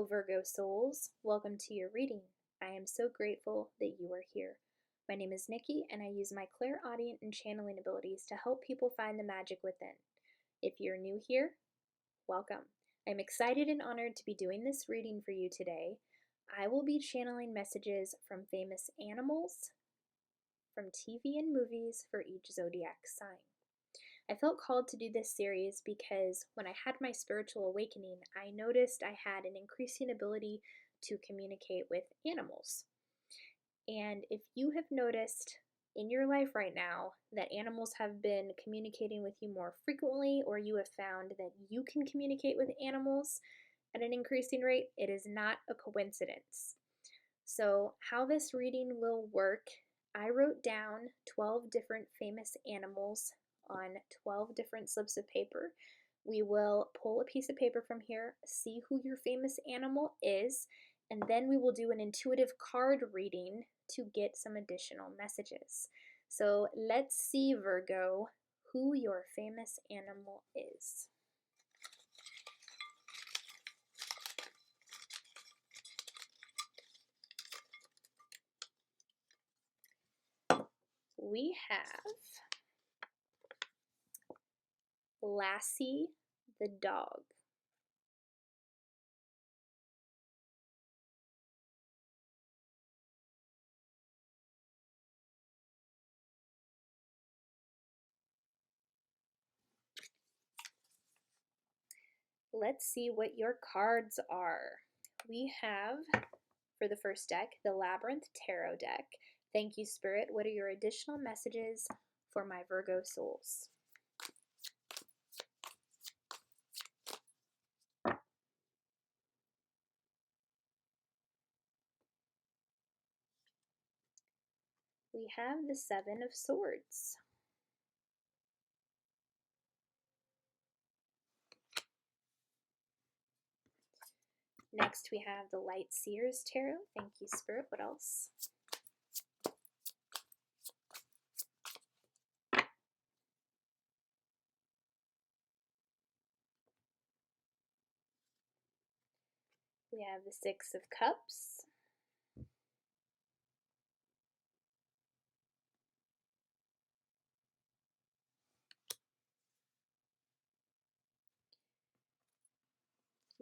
Hello, Virgo Souls. Welcome to your reading. I am so grateful that you are here. My name is Nikki, and I use my clairaudient and channeling abilities to help people find the magic within. If you're new here, welcome. I'm excited and honored to be doing this reading for you today. I will be channeling messages from famous animals, from TV and movies for each zodiac sign. I felt called to do this series because when I had my spiritual awakening, I noticed I had an increasing ability to communicate with animals. And if you have noticed in your life right now that animals have been communicating with you more frequently, or you have found that you can communicate with animals at an increasing rate, it is not a coincidence. So, how this reading will work, I wrote down 12 different famous animals on 12 different slips of paper. We will pull a piece of paper from here, see who your famous animal is, and then we will do an intuitive card reading to get some additional messages. So let's see, Virgo, who your famous animal is. We have Lassie the dog. Let's see what your cards are. We have, for the first deck, the Labyrinth Tarot deck. Thank you, Spirit. What are your additional messages for my Virgo souls? We have the Seven of Swords. Next, we have the Light Seer's Tarot. Thank you, Spirit. What else? We have the Six of Cups.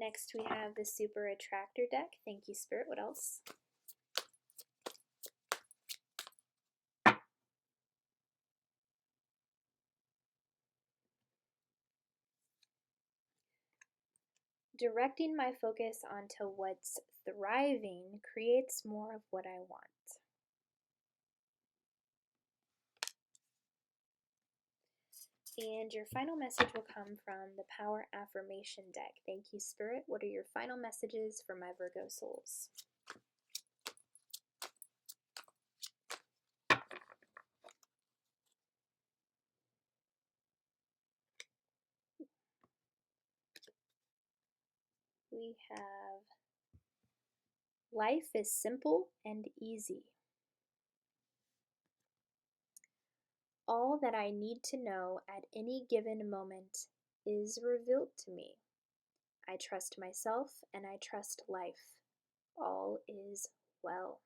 Next, we have the Super Attractor deck. Thank you, Spirit. What else? Directing my focus onto what's thriving creates more of what I want. And your final message will come from the Power Affirmation deck. Thank you, Spirit. What are your final messages for my Virgo souls? We have life is simple and easy. All that I need to know at any given moment is revealed to me. I trust myself and I trust life. All is well.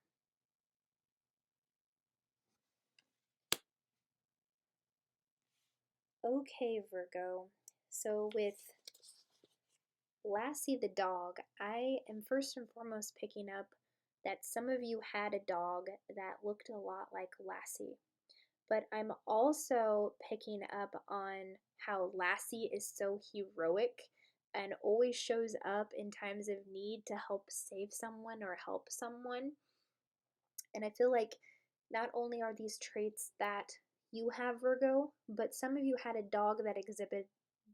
Okay, Virgo. So with Lassie the dog, I am first and foremost picking up that some of you had a dog that looked a lot like Lassie. But I'm also picking up on how Lassie is so heroic and always shows up in times of need to help save someone or help someone. And I feel like not only are these traits that you have, Virgo, but some of you had a dog that exhibited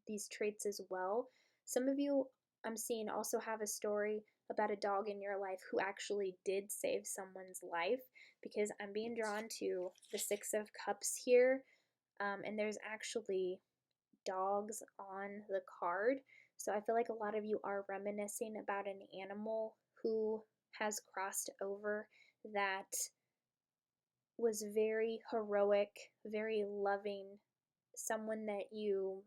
these traits as well. Some of you, I'm seeing, also have a story about a dog in your life who actually did save someone's life, because I'm being drawn to the Six of Cups here, and there's actually dogs on the card. So I feel like a lot of you are reminiscing about an animal who has crossed over that was very heroic, very loving, someone that you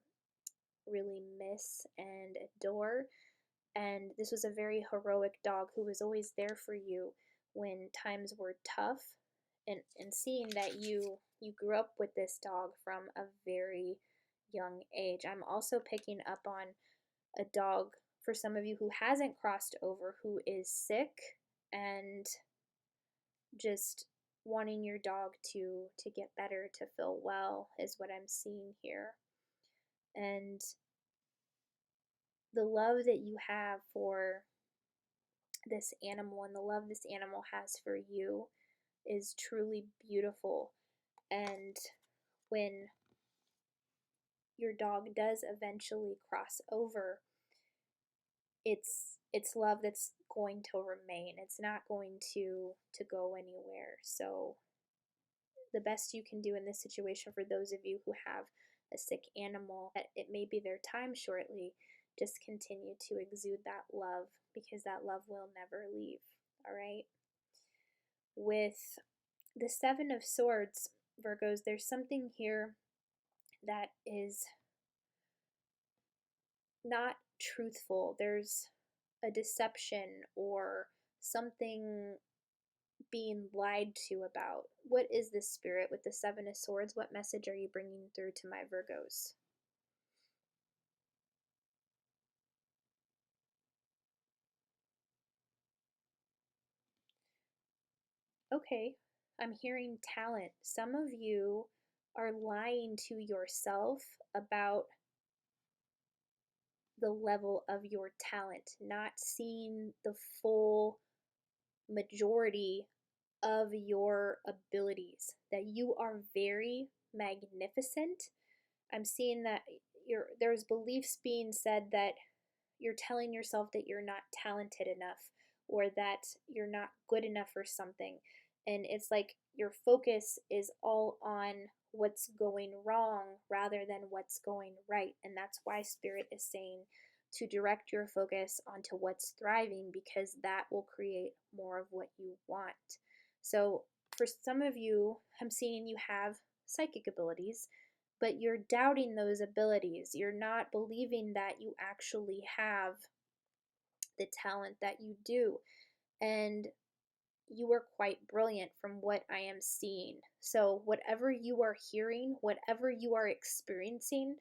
really miss and adore. And this was a very heroic dog who was always there for you when times were tough. And seeing that you grew up with this dog from a very young age. I'm also picking up on a dog for some of you who hasn't crossed over, who is sick and just wanting your dog to get better, to feel well, is what I'm seeing here. And the love that you have for this animal and the love this animal has for you is truly beautiful. And when your dog does eventually cross over, it's love that's going to remain. It's not going to go anywhere. So the best you can do in this situation, for those of you who have a sick animal, that it may be their time shortly, just continue to exude that love, because that love will never leave. All right? With the Seven of Swords, Virgos, there's something here that is not truthful. There's a deception or something being lied to about. What is this, Spirit, with the Seven of Swords? What message are you bringing through to my Virgos? Okay, I'm hearing talent. Some of you are lying to yourself about the level of your talent, not seeing the full majority of your abilities, that you are very magnificent. I'm seeing that there's beliefs being said that you're telling yourself that you're not talented enough, or that you're not good enough for something. And it's like your focus is all on what's going wrong rather than what's going right. And that's why Spirit is saying to direct your focus onto what's thriving, because that will create more of what you want. So for some of you, I'm seeing you have psychic abilities, but you're doubting those abilities. You're not believing that you actually have the talent that you do. And you are quite brilliant from what I am seeing. So, whatever you are hearing, whatever you are experiencing,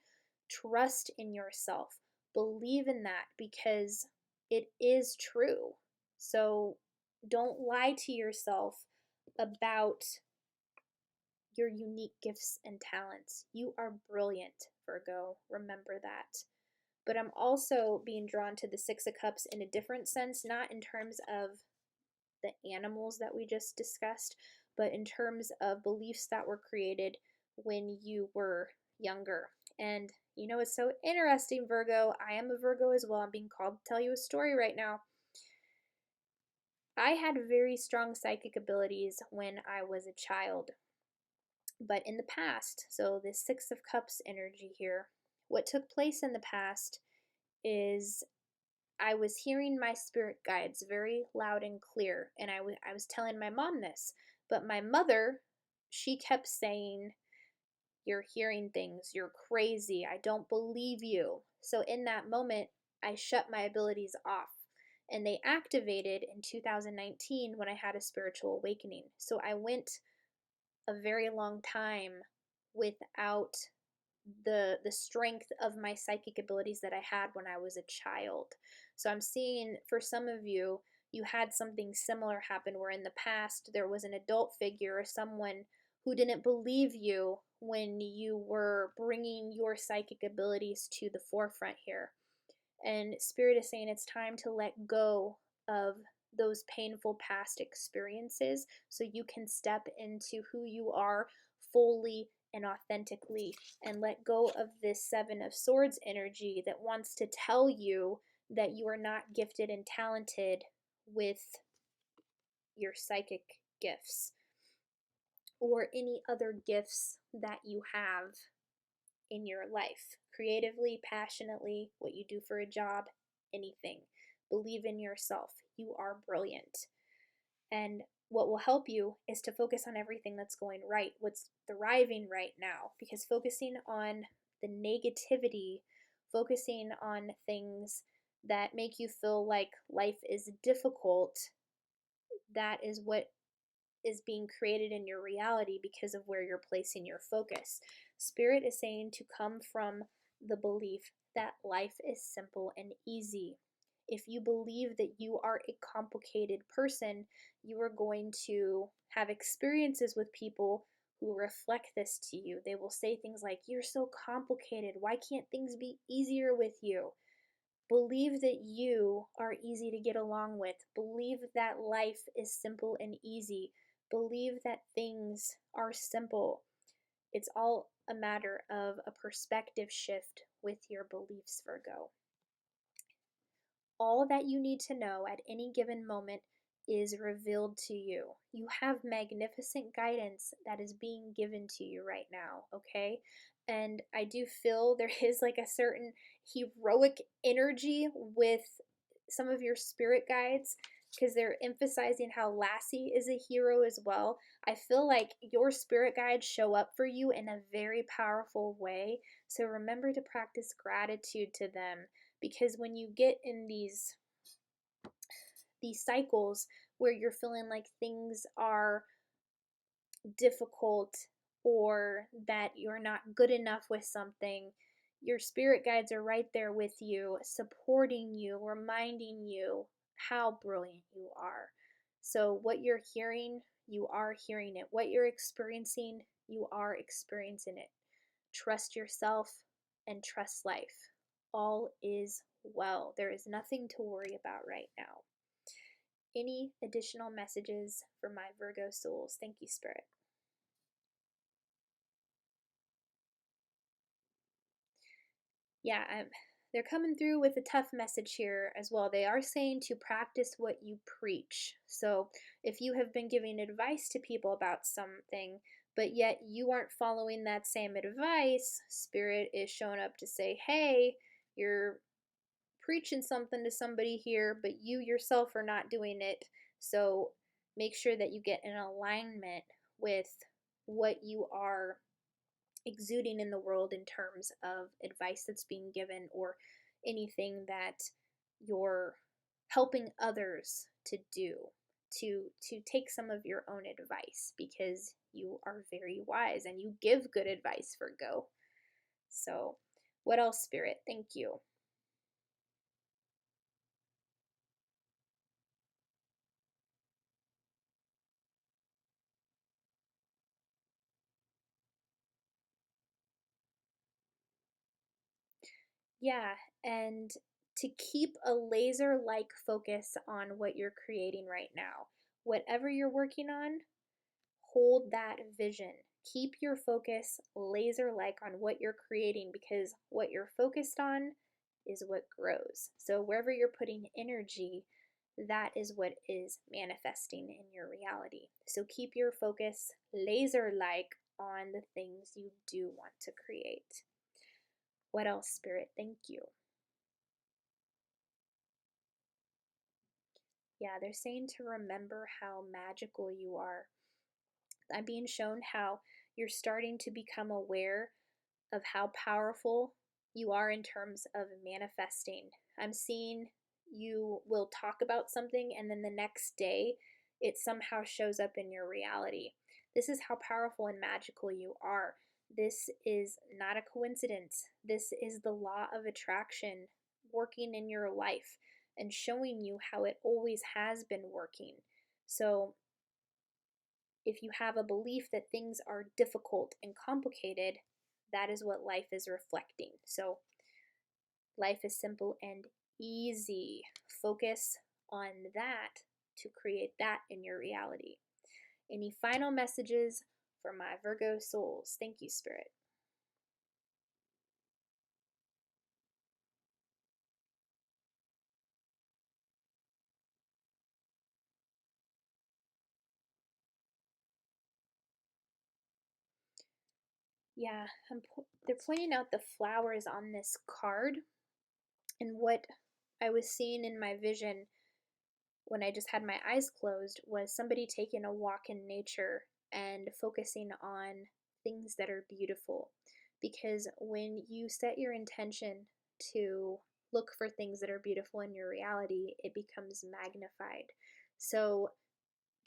trust in yourself. Believe in that, because it is true. So, don't lie to yourself about your unique gifts and talents. You are brilliant, Virgo. Remember that. But I'm also being drawn to the Six of Cups in a different sense, not in terms of the animals that we just discussed, but in terms of beliefs that were created when you were younger. And you know, it's so interesting, Virgo. I am a Virgo as well. I'm being called to tell you a story right now. I had very strong psychic abilities when I was a child. But in the past, so this Six of Cups energy here, what took place in the past is I was hearing my spirit guides very loud and clear, and I was telling my mom this, but my mother, she kept saying, "You're hearing things, you're crazy, I don't believe you." So in that moment, I shut my abilities off, and they activated in 2019 when I had a spiritual awakening. So I went a very long time without the strength of my psychic abilities that I had when I was a child. So I'm seeing for some of you, you had something similar happen where in the past there was an adult figure or someone who didn't believe you when you were bringing your psychic abilities to the forefront here. And Spirit is saying it's time to let go of those painful past experiences so you can step into who you are fully and authentically, and let go of this Seven of Swords energy that wants to tell you that you are not gifted and talented with your psychic gifts or any other gifts that you have in your life, creatively, passionately, what you do for a job, anything. Believe in yourself. You are brilliant. And what will help you is to focus on everything that's going right, what's thriving right now, because focusing on the negativity, focusing on things that make you feel like life is difficult, that is what is being created in your reality because of where you're placing your focus. Spirit is saying to come from the belief that life is simple and easy. If you believe that you are a complicated person, you are going to have experiences with people who reflect this to you. They will say things like, "You're so complicated. Why can't things be easier with you?" Believe that you are easy to get along with. Believe that life is simple and easy. Believe that things are simple. It's all a matter of a perspective shift with your beliefs, Virgo. All that you need to know at any given moment is revealed to you. You have magnificent guidance that is being given to you right now, okay? And I do feel there is like a certain heroic energy with some of your spirit guides because they're emphasizing how Lassie is a hero as well. I feel like your spirit guides show up for you in a very powerful way. So remember to practice gratitude to them, because when you get in these cycles where you're feeling like things are difficult or that you're not good enough with something, your spirit guides are right there with you, supporting you, reminding you how brilliant you are. So what you're hearing, you are hearing it. What you're experiencing, you are experiencing it. Trust yourself and trust life. All is well. There is nothing to worry about right now. Any additional messages for my Virgo souls? Thank you, Spirit. Yeah, they're coming through with a tough message here as well. They are saying to practice what you preach. So if you have been giving advice to people about something, but yet you aren't following that same advice, Spirit is showing up to say, hey, you're preaching something to somebody here, but you yourself are not doing it. So make sure that you get in alignment with what you are exuding in the world in terms of advice that's being given or anything that you're helping others to do, to take some of your own advice, because you are very wise and you give good advice, Virgo. So what else, Spirit? Thank you. Yeah, and to keep a laser like focus on what you're creating right now. Whatever you're working on, hold that vision. Keep your focus laser like on what you're creating, because what you're focused on is what grows. So wherever you're putting energy, that is what is manifesting in your reality. So keep your focus laser like on the things you do want to create. What else, Spirit? Thank you. Yeah, they're saying to remember how magical you are. I'm being shown how you're starting to become aware of how powerful you are in terms of manifesting. I'm seeing you will talk about something and then the next day it somehow shows up in your reality. This is how powerful and magical you are. This is not a coincidence. This is the law of attraction working in your life and showing you how it always has been working. So if you have a belief that things are difficult and complicated, that is what life is reflecting. So life is simple and easy. Focus on that to create that in your reality. Any final messages for my Virgo souls? Thank you, Spirit. Yeah, they're pointing out the flowers on this card, and what I was seeing in my vision when I just had my eyes closed was somebody taking a walk in nature and focusing on things that are beautiful. Because when you set your intention to look for things that are beautiful in your reality, it becomes magnified. So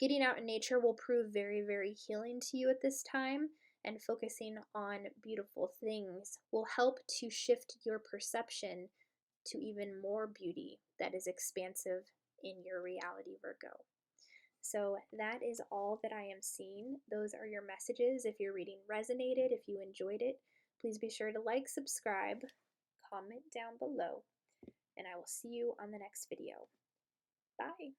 getting out in nature will prove very, very healing to you at this time, and focusing on beautiful things will help to shift your perception to even more beauty that is expansive in your reality, Virgo. So that is all that I am seeing. Those are your messages. If your reading resonated, if you enjoyed it, please be sure to like, subscribe, comment down below, and I will see you on the next video. Bye.